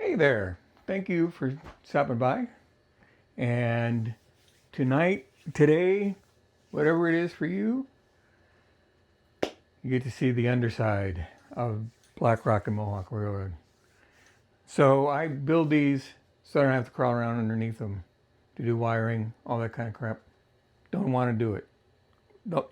Hey there. Thank you for stopping by. And today, whatever it is for you, you get to see the underside of Black Rock and Mohawk Railroad. So I build these so I don't have to crawl around underneath them to do wiring, all that kind of crap. Don't want to do it.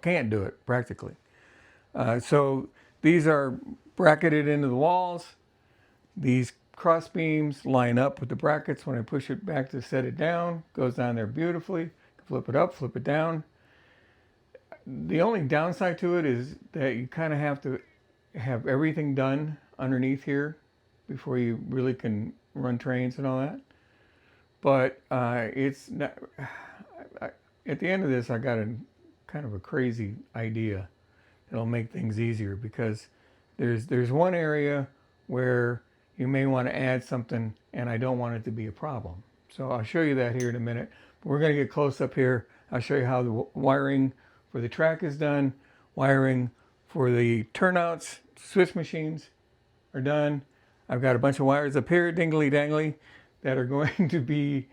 Can't do it practically. So these are bracketed into the walls. These cross beams line up with the brackets. When I push it back to set it down, goes down there beautifully. Flip it up, flip it down. The only downside to it is that you kind of have to have everything done underneath here before you really can run trains and all that. But it's not, at the end of this, I got a kind of a crazy idea that'll make things easier, because there's one area where you may want to add something and I don't want it to be a problem. So I'll show you that here in a minute. But we're going to get close up here. I'll show you how the wiring for the track is done. Wiring for the turnouts, switch machines are done. I've got a bunch of wires up here, dingly dangly, that are going to be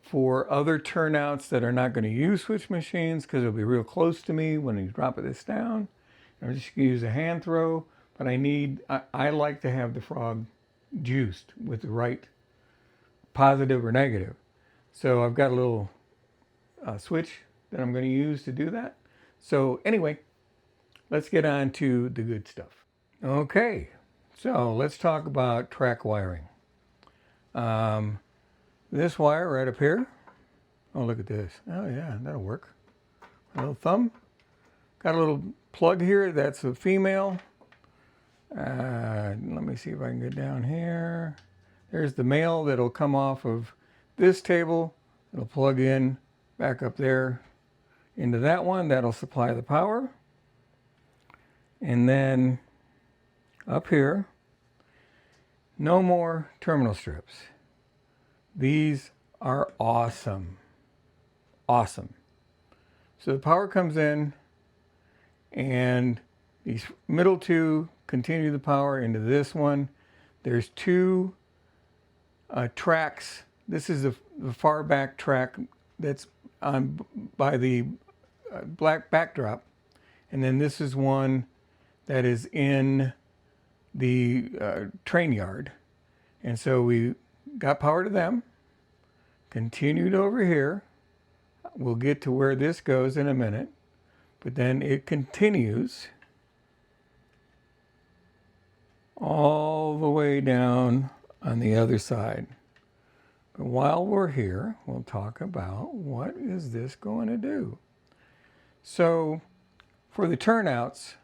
for other turnouts that are not going to use switch machines, because it'll be real close to me when you drop this down. I'm just going to use a hand throw, but I like to have the frog juiced with the right positive or negative. So I've got a little switch that I'm going to use to do that. So anyway, let's get on to the good stuff. Okay, so let's talk about track wiring. This wire right up here. Oh, look at this. Oh yeah, that'll work. A little thumb. Got a little plug here. That's a female. Let me see if I can get down here. There's the male that'll come off of this table. It'll plug in back up there into that one. That'll supply the power. And then up here, no more terminal strips. These are awesome. Awesome. So the power comes in, and these middle two continue the power into this one. There's two tracks. This is the far back track that's on by the black backdrop, and then this is one that is in the train yard. And so we got power to them, continued over here. We'll get to where this goes in a minute, but then it continues all the way down on the other side. But while we're here, we'll talk about what is this going to do. So for the turnouts,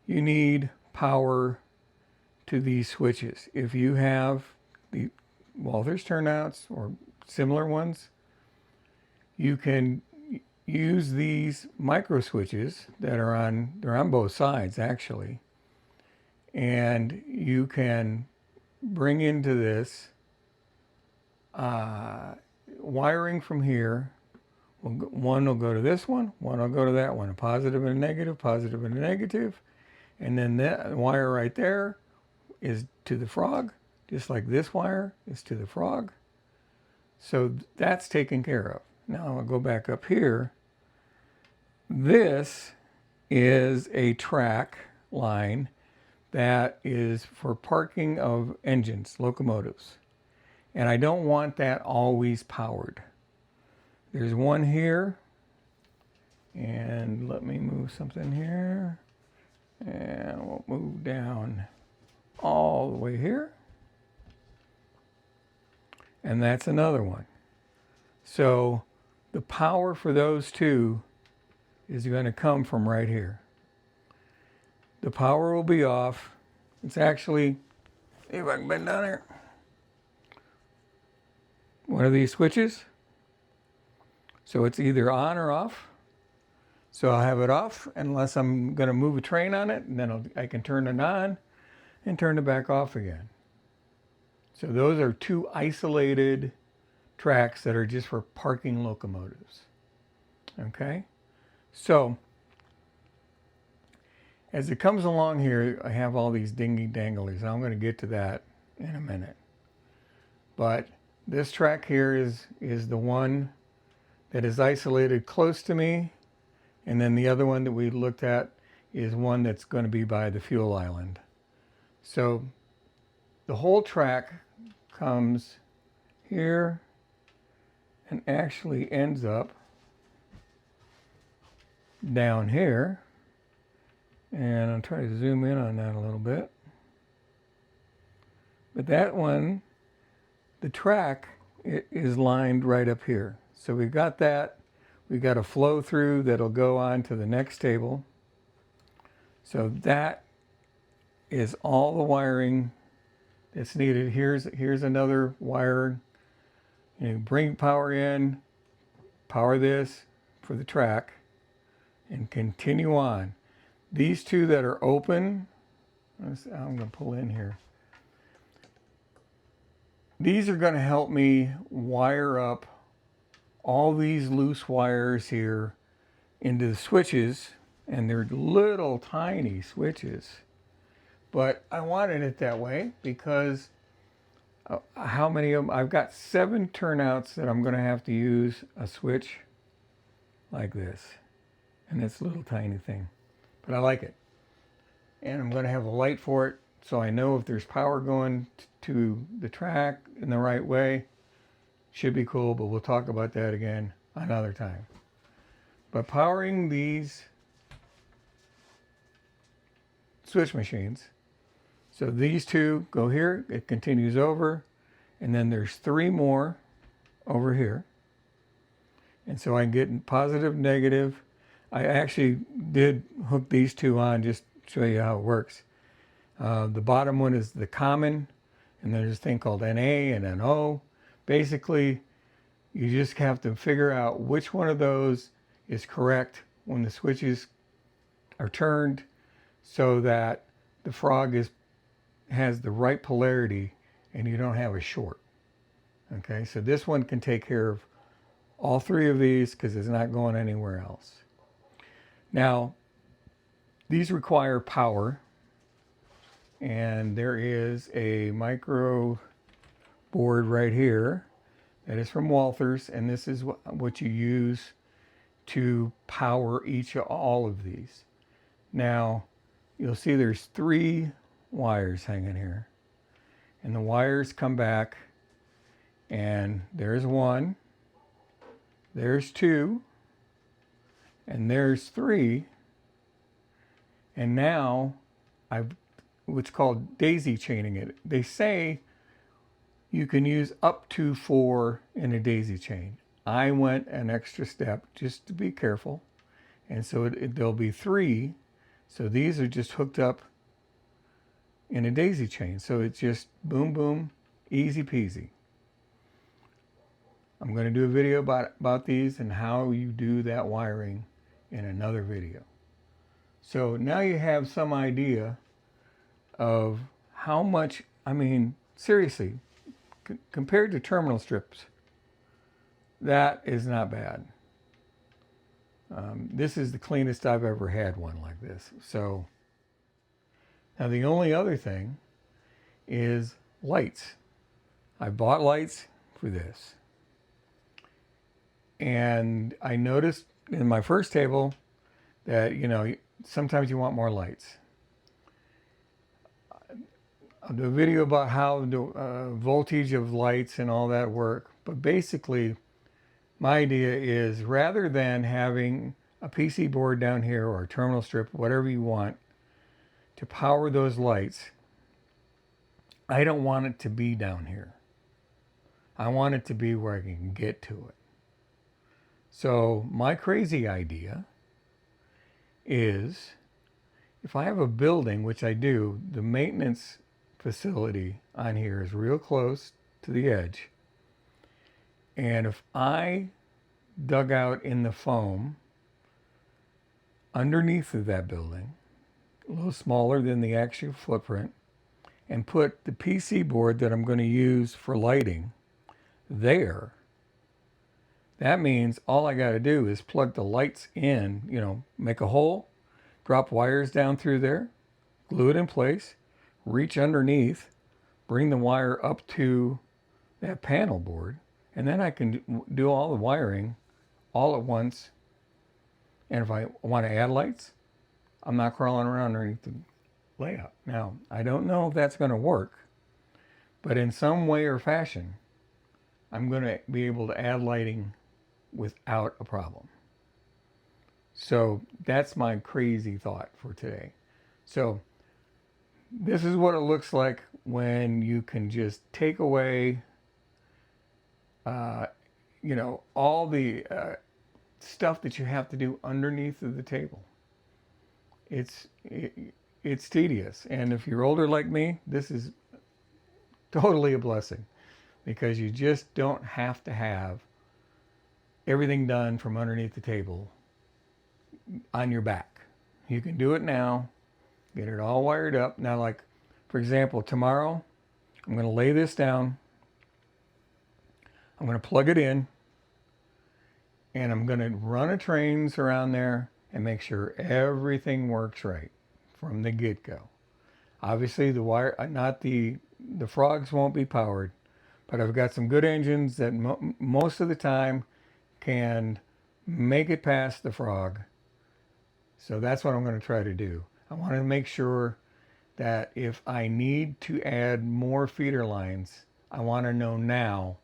you need power to these switches. If you have the Walther's turnouts or similar ones, you can use these micro switches that are they're on both sides actually, and you can bring into this wiring from here. One will go to this one will go to that one, a positive and a negative, positive and a negative. And then that wire right there is to the frog, just like this wire is to the frog. So that's taken care of. Now I'll go back up here. This is a track line that is for parking of engines, locomotives. And I don't want that always powered. There's one here. And let me move something here. And we'll move down all the way here. And that's another one. So the power for those two is going to come from right here. The power will be off. It's actually, if I can bend down here, one of these switches. So it's either on or off. So I'll have it off unless I'm going to move a train on it, and then I can turn it on and turn it back off again. So those are two isolated tracks that are just for parking locomotives. Okay? So As it comes along here, I have all these dingy danglies. I'm going to get to that in a minute. But this track here is the one that is isolated close to me. And then the other one that we looked at is one that's going to be by the fuel island. So the whole track comes here and actually ends up down here. And I'll try to zoom in on that a little bit. But that one, the track is lined right up here. So we've got that. We've got a flow through that'll go on to the next table. So that is all the wiring that's needed. Here's another wire. You bring power in, power this for the track, and continue on. These two that are open, I'm going to pull in here. These are going to help me wire up all these loose wires here into the switches, and they're little tiny switches. But I wanted it that way because how many of them? I've got 7 turnouts that I'm going to have to use a switch like this. And it's a little tiny thing. But I like it. And I'm going to have a light for it so I know if there's power going to the track in the right way. Should be cool, but we'll talk about that again another time. But powering these switch machines, so these two go here, it continues over, and then there's 3 more over here. And so I get positive, negative. I actually did hook these 2 on just to show you how it works. The bottom one is the common, and there's a thing called NA and NO. Basically, you just have to figure out which one of those is correct when the switches are turned so that the frog has the right polarity and you don't have a short. Okay, so this one can take care of all 3 of these because it's not going anywhere else. Now, these require power, and there is a micro board right here that is from Walthers, and this is what you use to power all of these. Now, you'll see there's 3 wires hanging here, and the wires come back, and there's 1, there's 2, and there's 3, and now I've what's called daisy chaining it. They say you can use up to 4 in a daisy chain. I went an extra step just to be careful, and so there'll be 3. So these are just hooked up in a daisy chain. So it's just boom, boom, easy peasy. I'm going to do a video about these and how you do that wiring in another video. So now you have some idea of how much, I mean, seriously, compared to terminal strips, that is not bad. This is the cleanest I've ever had one like this. So now the only other thing is lights. I bought lights for this. And I noticed in my first table that, sometimes you want more lights. I'll do a video about how the voltage of lights and all that work. But basically, my idea is rather than having a PC board down here or a terminal strip, whatever you want, to power those lights, I don't want it to be down here. I want it to be where I can get to it. So my crazy idea is if I have a building, which I do, the maintenance facility on here is real close to the edge. And if I dug out in the foam underneath of that building, a little smaller than the actual footprint, and put the PC board that I'm going to use for lighting there, that means all I got to do is plug the lights in, make a hole, drop wires down through there, glue it in place, reach underneath, bring the wire up to that panel board, and then I can do all the wiring all at once. And if I want to add lights, I'm not crawling around underneath the layout. Now, I don't know if that's going to work, but in some way or fashion, I'm going to be able to add lighting without a problem. So that's my crazy thought for today. So this is what it looks like when you can just take away, all the stuff that you have to do underneath of the table. It's tedious, and if you're older like me, this is totally a blessing because you just don't have to have everything done from underneath the table on your back. You can do it now, get it all wired up. Now, like, for example, tomorrow, I'm going to lay this down. I'm going to plug it in, and I'm going to run a trains around there and make sure everything works right from the get-go. Obviously, the wire, not the frogs won't be powered, but I've got some good engines that most of the time can make it past the frog. So that's what I'm going to try to do. I want to make sure that if I need to add more feeder lines, I want to know now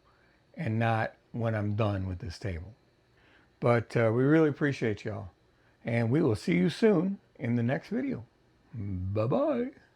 and not when I'm done with this table. But we really appreciate y'all. And we will see you soon in the next video. Bye-bye.